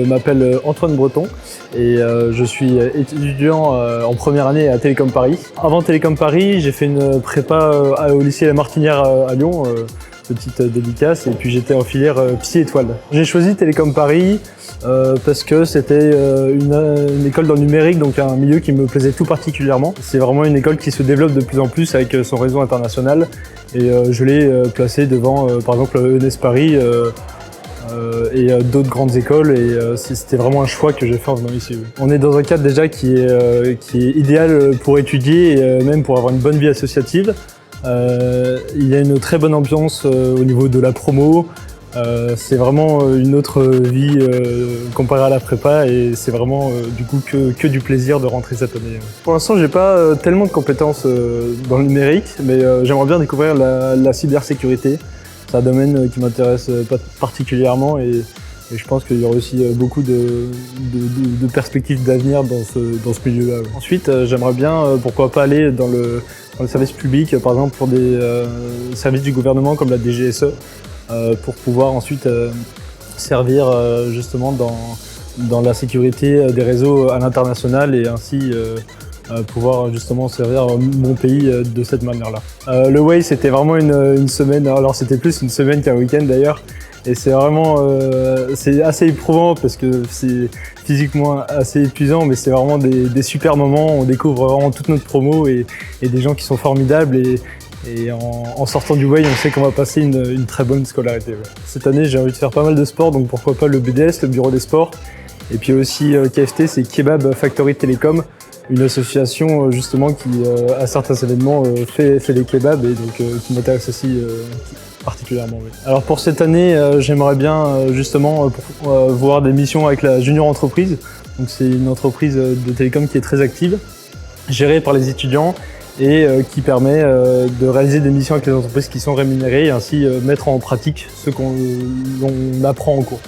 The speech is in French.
m'appelle Antoine Breton et je suis étudiant en première année à Télécom Paris. Avant Télécom Paris, j'ai fait une prépa au lycée La Martinière à Lyon, petite dédicace, et puis j'étais en filière Psy Étoile. J'ai choisi Télécom Paris parce que c'était une école dans le numérique, donc un milieu qui me plaisait tout particulièrement. C'est vraiment une école qui se développe de plus en plus avec son réseau international et je l'ai placé devant par exemple ENS Paris et d'autres grandes écoles, et c'était vraiment un choix que j'ai fait en venant ici. Oui. On est dans un cadre déjà qui est idéal pour étudier et même pour avoir une bonne vie associative. Il y a une très bonne ambiance au niveau de la promo. C'est vraiment une autre vie comparée à la prépa, et c'est vraiment du coup que du plaisir de rentrer cette année. Pour l'instant, j'ai pas tellement de compétences dans le numérique, mais j'aimerais bien découvrir la cybersécurité. C'est un domaine qui m'intéresse particulièrement, et je pense qu'il y aura aussi beaucoup de perspectives d'avenir dans ce milieu-là. Ensuite, j'aimerais bien, pourquoi pas, aller dans le service public, par exemple pour des services du gouvernement comme la DGSE, pour pouvoir ensuite servir justement dans la sécurité des réseaux à l'international, et ainsi pouvoir justement servir mon pays de cette manière-là. Le Way, c'était vraiment une semaine, alors c'était plus une semaine qu'un week-end d'ailleurs, et c'est vraiment c'est assez éprouvant parce que c'est physiquement assez épuisant, mais c'est vraiment des super moments. On découvre vraiment toute notre promo et des gens qui sont formidables, et en sortant du Way, on sait qu'on va passer une très bonne scolarité. Ouais. Cette année, j'ai envie de faire pas mal de sport, donc pourquoi pas le BDS, le bureau des sports, et puis aussi KFT, c'est Kebab Factory Télécom, une association justement qui à certains événements fait les kebabs, et donc qui m'intéresse aussi particulièrement. Oui. Alors pour cette année, j'aimerais bien justement voir des missions avec la Junior Entreprise. Donc c'est une entreprise de télécom qui est très active, gérée par les étudiants, et qui permet de réaliser des missions avec les entreprises qui sont rémunérées, et ainsi mettre en pratique ce qu'on apprend en cours.